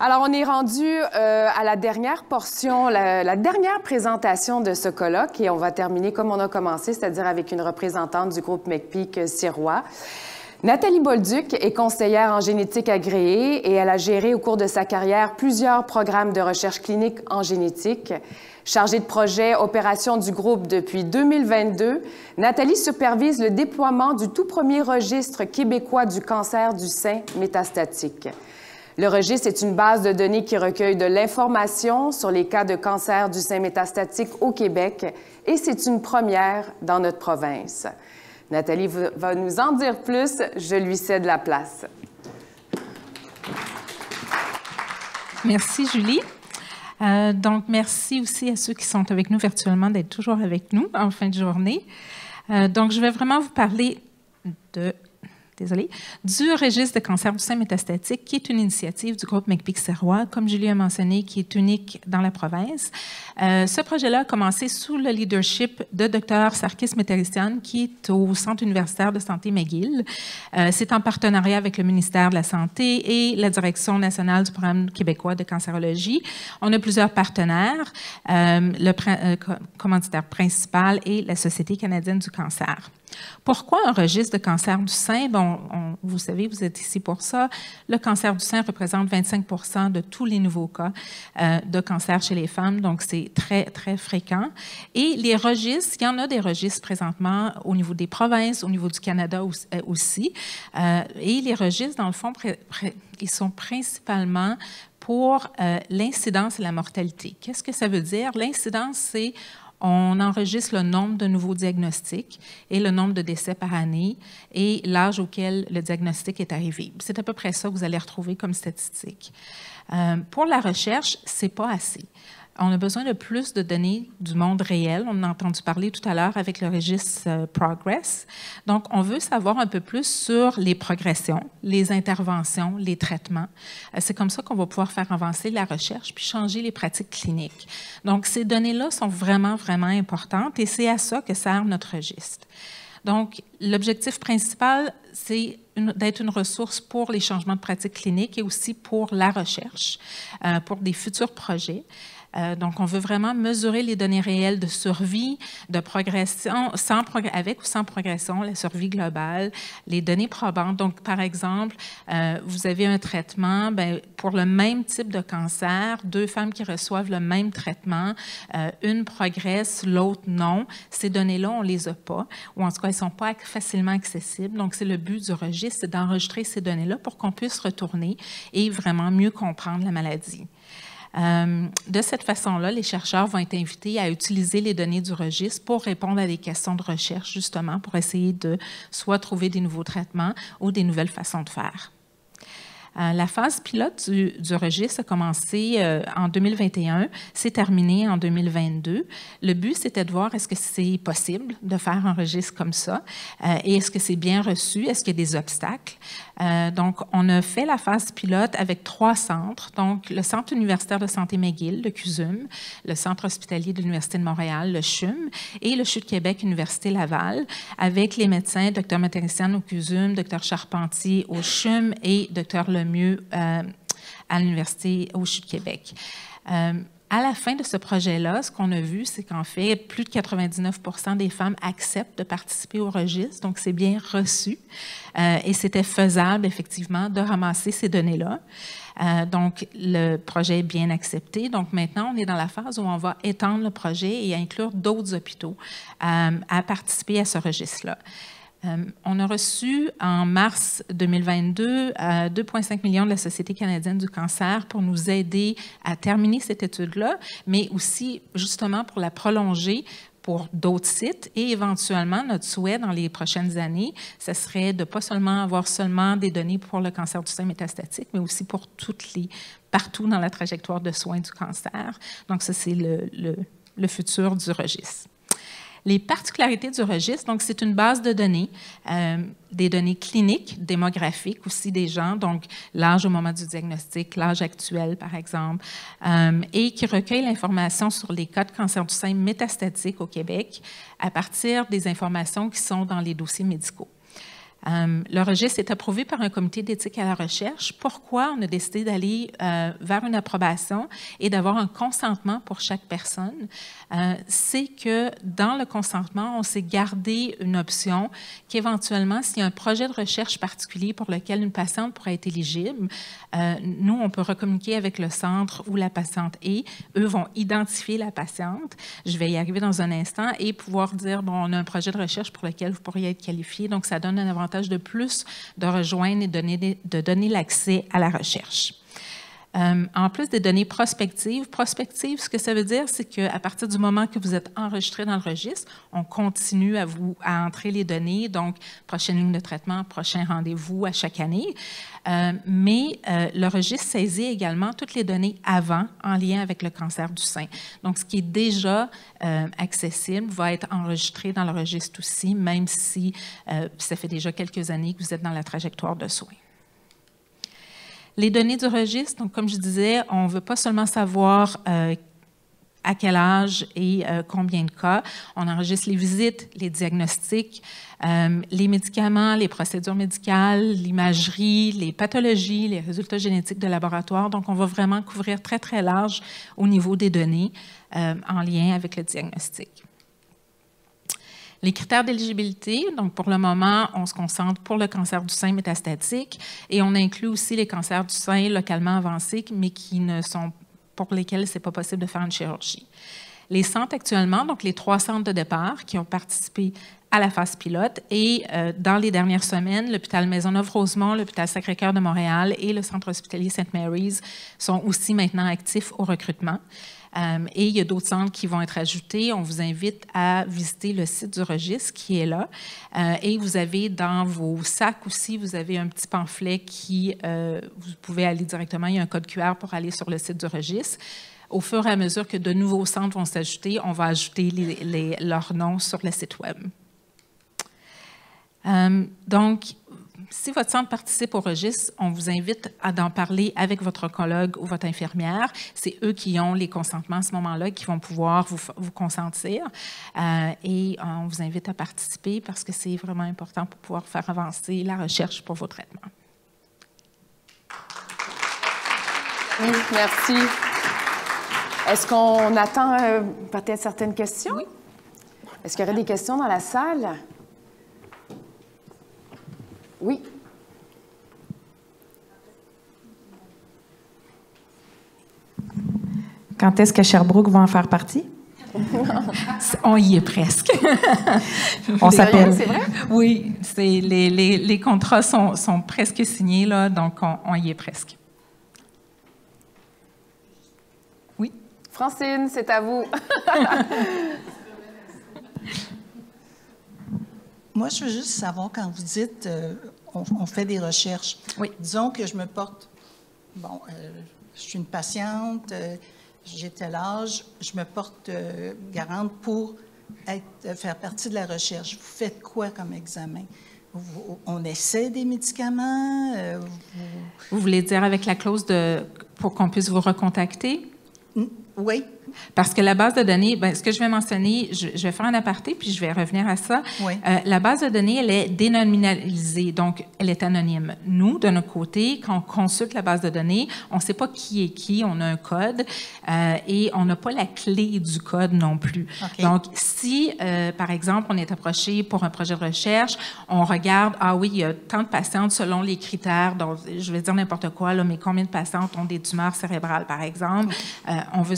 Alors, on est rendu à la dernière portion, la dernière présentation de ce colloque et on va terminer comme on a commencé, c'est-à-dire avec une représentante du groupe McPeak-Sirois. Nathalie Bolduc est conseillère en génétique agréée et elle a géré au cours de sa carrière plusieurs programmes de recherche clinique en génétique. Chargée de projet opération du groupe depuis 2022, Nathalie supervise le déploiement du tout premier registre québécois du cancer du sein métastatique. Le registre est une base de données qui recueille de l'information sur les cas de cancer du sein métastatique au Québec et c'est une première dans notre province. Nathalie va nous en dire plus. Je lui cède la place. Merci, Julie. Donc, merci aussi à ceux qui sont avec nous virtuellement d'être toujours avec nous en fin de journée. Donc, je vais vraiment vous parler du registre de cancer du sein métastatique, qui est une initiative du groupe McPeak-Sirois, comme Julie a mentionné, qui est unique dans la province. Ce projet-là a commencé sous le leadership de Dr Sarkis Metarissian, qui est au Centre universitaire de santé McGill. C'est en partenariat avec le ministère de la Santé et la Direction nationale du programme québécois de cancérologie. On a plusieurs partenaires. Le commanditaire principal est la Société canadienne du cancer. Pourquoi un registre de cancer du sein? Bon, vous savez, vous êtes ici pour ça. Le cancer du sein représente 25% de tous les nouveaux cas de cancer chez les femmes, donc c'est très, très fréquent. Et les registres, il y en a des registres présentement au niveau des provinces, au niveau du Canada aussi. Et les registres, dans le fond, ils sont principalement pour l'incidence et la mortalité. Qu'est-ce que ça veut dire? L'incidence, c'est on enregistre le nombre de nouveaux diagnostics et le nombre de décès par année et l'âge auquel le diagnostic est arrivé. C'est à peu près ça que vous allez retrouver comme statistique. Pour la recherche, ce n'est pas assez. On a besoin de plus de données du monde réel. On en a entendu parler tout à l'heure avec le registre Progress. Donc, on veut savoir un peu plus sur les progressions, les interventions, les traitements. C'est comme ça qu'on va pouvoir faire avancer la recherche puis changer les pratiques cliniques. Donc, ces données-là sont vraiment, vraiment importantes et c'est à ça que sert notre registre. Donc, l'objectif principal, c'est d'être une ressource pour les changements de pratiques cliniques et aussi pour la recherche, pour des futurs projets. Donc, on veut vraiment mesurer les données réelles de survie, de progression, avec ou sans progression, la survie globale, les données probantes. Donc, par exemple, vous avez un traitement, pour le même type de cancer, 2 femmes qui reçoivent le même traitement, une progresse, l'autre non. Ces données-là, on ne les a pas, ou en tout cas, elles ne sont pas facilement accessibles. Donc, c'est le but du registre, c'est d'enregistrer ces données-là pour qu'on puisse retourner et vraiment mieux comprendre la maladie. De cette façon-là, les chercheurs vont être invités à utiliser les données du registre pour répondre à des questions de recherche, justement, pour essayer de soit trouver des nouveaux traitements ou des nouvelles façons de faire. La phase pilote du registre a commencé en 2021, s'est terminée en 2022. Le but, c'était de voir est-ce que c'est possible de faire un registre comme ça et est-ce que c'est bien reçu, est-ce qu'il y a des obstacles. Donc, on a fait la phase pilote avec 3 centres, donc le Centre universitaire de santé McGill, le CUSUM, le Centre hospitalier de l'Université de Montréal, le CHUM, et le CHU de Québec, Université Laval, avec les médecins Dr Metarissian au CUSUM, Dr Charpentier au CHUM et Dr Lemieux à l'Université au CHU de Québec. À la fin de ce projet-là, ce qu'on a vu, c'est qu'en fait, plus de 99% des femmes acceptent de participer au registre, donc c'est bien reçu. Et c'était faisable, effectivement, de ramasser ces données-là. Donc, le projet est bien accepté. Donc, maintenant, on est dans la phase où on va étendre le projet et inclure d'autres hôpitaux à participer à ce registre-là. On a reçu en mars 2022 2,5 millions de la Société canadienne du cancer pour nous aider à terminer cette étude-là, mais aussi justement pour la prolonger pour d'autres sites et éventuellement, notre souhait dans les prochaines années, ce serait de pas seulement avoir des données pour le cancer du sein métastatique, mais aussi pour partout dans la trajectoire de soins du cancer. Donc, ça, c'est le futur du registre. Les particularités du registre, donc c'est une base de données, des données cliniques, démographiques aussi des gens, donc l'âge au moment du diagnostic, l'âge actuel par exemple, et qui recueille l'information sur les cas de cancer du sein métastatique au Québec à partir des informations qui sont dans les dossiers médicaux. Le registre est approuvé par un comité d'éthique à la recherche. Pourquoi on a décidé d'aller vers une approbation et d'avoir un consentement pour chaque personne? C'est que dans le consentement, on s'est gardé une option qu'éventuellement, s'il y a un projet de recherche particulier pour lequel une patiente pourrait être éligible, nous, on peut recommuniquer avec le centre où la patiente est. Eux vont identifier la patiente. Je vais y arriver dans un instant et pouvoir dire, bon, on a un projet de recherche pour lequel vous pourriez être qualifié. Donc, ça donne un avantage de plus de rejoindre et de donner l'accès à la recherche. En plus des données prospectives, ce que ça veut dire, c'est qu'à partir du moment que vous êtes enregistré dans le registre, on continue à entrer les données, donc prochaine ligne de traitement, prochain rendez-vous à chaque année. Mais le registre saisit également toutes les données avant en lien avec le cancer du sein. Donc, ce qui est déjà accessible va être enregistré dans le registre aussi, même si ça fait déjà quelques années que vous êtes dans la trajectoire de soins. Les données du registre, donc comme je disais, on ne veut pas seulement savoir à quel âge et combien de cas. On enregistre les visites, les diagnostics, les médicaments, les procédures médicales, l'imagerie, les pathologies, les résultats génétiques de laboratoire. Donc, on va vraiment couvrir très, très large au niveau des données en lien avec le diagnostic. Les critères d'éligibilité, donc pour le moment, on se concentre pour le cancer du sein métastatique et on inclut aussi les cancers du sein localement avancés, mais pour lesquels ce n'est pas possible de faire une chirurgie. Les centres actuellement, donc les 3 centres de départ qui ont participé à la phase pilote et dans les dernières semaines, l'hôpital Maisonneuve-Rosemont, l'hôpital Sacré-Cœur de Montréal et le centre hospitalier St. Mary's sont aussi maintenant actifs au recrutement. Et il y a d'autres centres qui vont être ajoutés. On vous invite à visiter le site du registre qui est là. Et vous avez dans vos sacs aussi, vous avez un petit pamphlet qui, vous pouvez aller directement, il y a un code QR pour aller sur le site du registre. Au fur et à mesure que de nouveaux centres vont s'ajouter, on va ajouter leurs noms sur le site Web. Donc, si votre centre participe au registre, on vous invite à en parler avec votre oncologue ou votre infirmière. C'est eux qui ont les consentements à ce moment-là, qui vont pouvoir vous consentir. Et on vous invite à participer parce que c'est vraiment important pour pouvoir faire avancer la recherche pour vos traitements. Oui, merci. Est-ce qu'on attend peut-être certaines questions? Oui. Est-ce qu'il y aurait des questions dans la salle? Oui. Quand est-ce que Sherbrooke va en faire partie? On y est presque. On s'appelle. C'est vrai? Oui, les contrats sont presque signés, là, donc on y est presque. Oui. Francine, c'est à vous. Moi, je veux juste savoir, quand vous dites on fait des recherches, oui. Disons que je me porte, bon, je suis une patiente, j'ai tel âge, je me porte garante pour faire partie de la recherche. Vous faites quoi comme examen? On essaie des médicaments? Vous voulez dire avec la clause pour qu'on puisse vous recontacter? Oui. Parce que la base de données, bien, ce que je vais mentionner, je vais faire un aparté, puis je vais revenir à ça. Oui. La base de données, elle est dénominalisée, donc elle est anonyme. Nous, de notre côté, quand on consulte la base de données, on ne sait pas qui est qui, on a un code et on n'a pas la clé du code non plus. Okay. Donc, si, par exemple, on est approché pour un projet de recherche, on regarde, ah oui, il y a tant de patientes selon les critères, donc je vais dire n'importe quoi, là, mais combien de patientes ont des tumeurs cérébrales, par exemple, on veut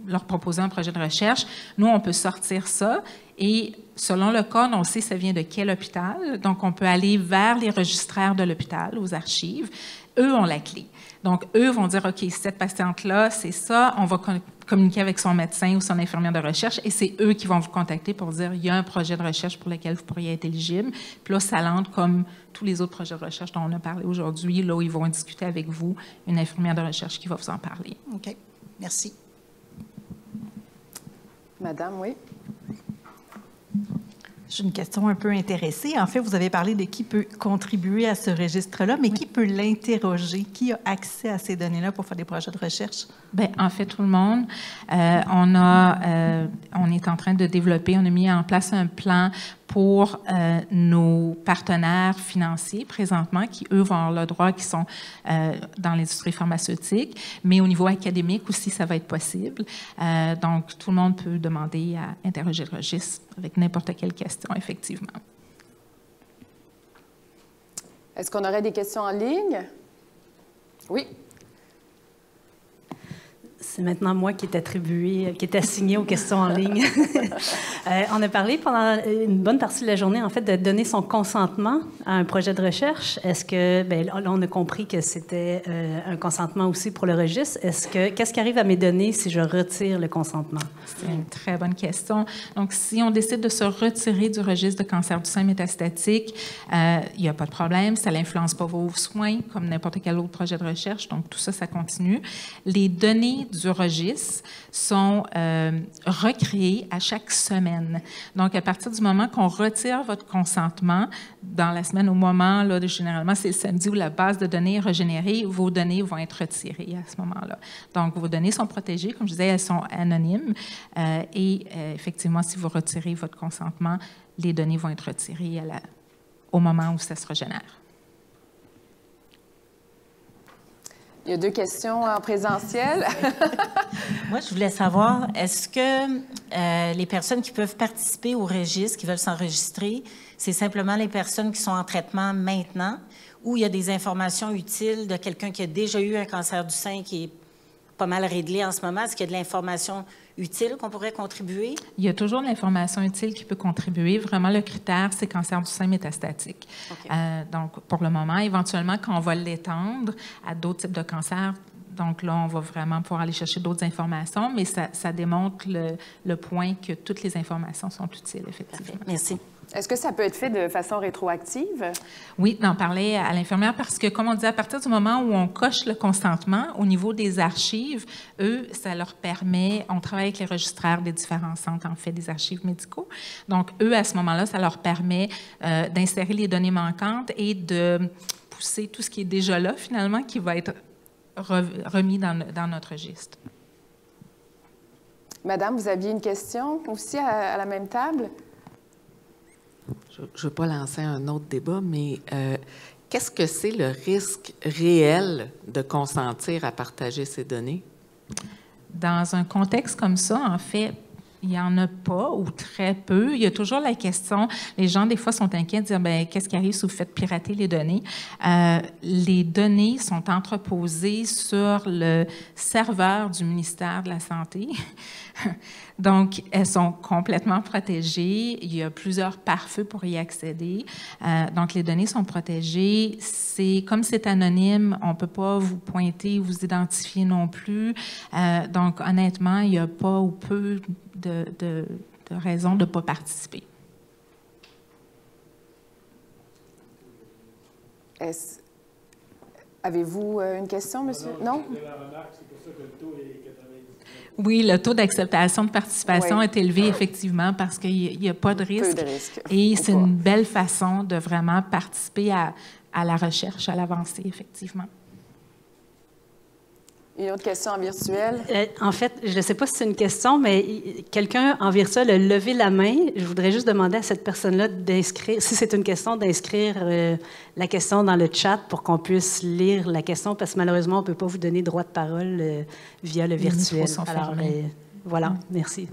leur proposer un projet de recherche. Nous, on peut sortir ça et selon le code, on sait ça vient de quel hôpital. Donc, on peut aller vers les registraires de l'hôpital, aux archives. Eux ont la clé. Donc, eux vont dire, OK, cette patiente-là, c'est ça. On va communiquer avec son médecin ou son infirmière de recherche et c'est eux qui vont vous contacter pour dire, il y a un projet de recherche pour lequel vous pourriez être éligible. Puis là, ça entre comme tous les autres projets de recherche dont on a parlé aujourd'hui. Là, où ils vont discuter avec vous, une infirmière de recherche qui va vous en parler. OK. Merci. Madame, oui. J'ai une question un peu intéressée. En fait, vous avez parlé de qui peut contribuer à ce registre-là, mais qui peut l'interroger? Qui a accès à ces données-là pour faire des projets de recherche? Bien, en fait, tout le monde. On est en train de développer, on a mis en place un plan pour nos partenaires financiers présentement, qui, eux, vont avoir le droit, qui sont dans l'industrie pharmaceutique, mais au niveau académique aussi, ça va être possible. Donc, tout le monde peut demander à interroger le registre avec n'importe quelle question, effectivement. Est-ce qu'on aurait des questions en ligne? Oui. C'est maintenant moi qui est assigné aux questions en ligne. On a parlé pendant une bonne partie de la journée, en fait, de donner son consentement à un projet de recherche. Est-ce que, bien, là, on a compris que c'était un consentement aussi pour le registre. Qu'est-ce qui arrive à mes données si je retire le consentement? C'est une très bonne question. Donc, si on décide de se retirer du registre de cancer du sein métastatique, il n'y a pas de problème. Ça n'influence pas vos soins, comme n'importe quel autre projet de recherche. Donc, tout ça, ça continue. Les données du registre sont recréées à chaque semaine. Donc, à partir du moment qu'on retire votre consentement, dans la semaine, au moment, là, généralement, c'est le samedi où la base de données est régénérée, vos données vont être retirées à ce moment-là. Donc, vos données sont protégées. Comme je disais, elles sont anonymes. Effectivement, si vous retirez votre consentement, les données vont être retirées au moment où ça se régénère. Il y a 2 questions en présentiel. Moi, je voulais savoir, est-ce que les personnes qui peuvent participer au registre, qui veulent s'enregistrer, c'est simplement les personnes qui sont en traitement maintenant, ou il y a des informations utiles de quelqu'un qui a déjà eu un cancer du sein qui est pas mal réglé en ce moment? Est-ce qu'il y a de l'information utile qu'on pourrait contribuer? Il y a toujours de l'information utile qui peut contribuer. Vraiment, le critère, c'est cancer du sein métastatique. Okay. Donc, pour le moment, éventuellement, quand on va l'étendre à d'autres types de cancers, donc là, on va vraiment pouvoir aller chercher d'autres informations, mais ça démontre le point que toutes les informations sont utiles, effectivement. Parfait. Merci. Est-ce que ça peut être fait de façon rétroactive? Oui, d'en parler à l'infirmière parce que, comme on dit, à partir du moment où on coche le consentement, au niveau des archives, eux, ça leur permet, on travaille avec les registraires des différents centres, en fait, des archives médicaux. Donc, eux, à ce moment-là, ça leur permet d'insérer les données manquantes et de pousser tout ce qui est déjà là, finalement, qui va être remis dans notre registre. Madame, vous aviez une question aussi à la même table? Je ne veux pas lancer un autre débat, mais qu'est-ce que c'est le risque réel de consentir à partager ces données? Dans un contexte comme ça, en fait, il n'y en a pas ou très peu. Il y a toujours la question, les gens, des fois, sont inquiets de dire, bien, qu'est-ce qui arrive si vous faites pirater les données? Les données sont entreposées sur le serveur du ministère de la Santé. Donc, elles sont complètement protégées. Il y a plusieurs pare-feux pour y accéder. Donc, les données sont protégées. Comme c'est anonyme, on ne peut pas vous pointer, vous identifier non plus. Donc, honnêtement, il n'y a pas ou peu de raisons de ne pas participer. Avez-vous une question, monsieur? Non? Oui, le taux d'acceptation de participation est élevé, effectivement, parce qu'il n'y a pas de risque. Peu de risque. Et c'est une belle façon de vraiment participer à la recherche, à l'avancée, effectivement. Une autre question en virtuel? En fait, je ne sais pas si c'est une question, mais quelqu'un en virtuel a levé la main. Je voudrais juste demander à cette personne-là d'inscrire, si c'est une question, d'inscrire la question dans le chat pour qu'on puisse lire la question, parce que malheureusement, on ne peut pas vous donner droit de parole via le virtuel. Alors, voilà, merci.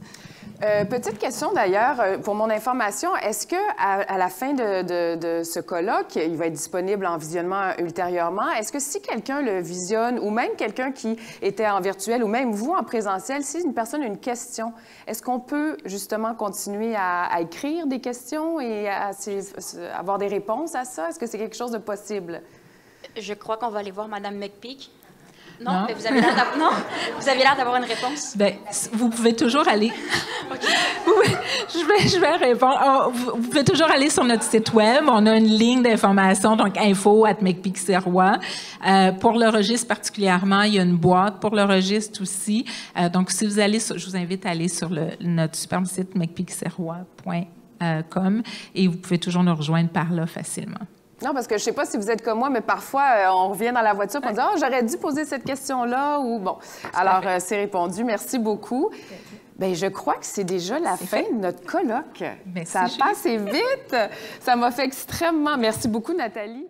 Petite question d'ailleurs, pour mon information, est-ce qu'à la fin de ce colloque, il va être disponible en visionnement ultérieurement, est-ce que si quelqu'un le visionne, ou même quelqu'un qui était en virtuel, ou même vous en présentiel, si une personne a une question, est-ce qu'on peut justement continuer à écrire des questions et avoir des réponses à ça? Est-ce que c'est quelque chose de possible? Je crois qu'on va aller voir Mme McPeak. Non, mais vous avez l'air d'avoir une réponse. Bien, vous pouvez toujours aller... Okay. Oui, je vais répondre. Vous pouvez toujours aller sur notre site Web. On a une ligne d'information, donc info@mcpeak-Sirois. Pour le registre particulièrement, il y a une boîte pour le registre aussi. Donc, si vous allez, je vous invite à aller sur notre superbe site mcpeak-sirois.com et vous pouvez toujours nous rejoindre par là facilement. Non, parce que je ne sais pas si vous êtes comme moi, mais parfois, on revient dans la voiture et on dit « Ah, j'aurais dû poser cette question-là » ou bon. Alors, c'est répondu. Merci beaucoup. Bien, je crois que c'est déjà la fin de notre colloque. Merci, Ça a passé vite. Ça m'a fait extrêmement... Merci beaucoup, Nathalie.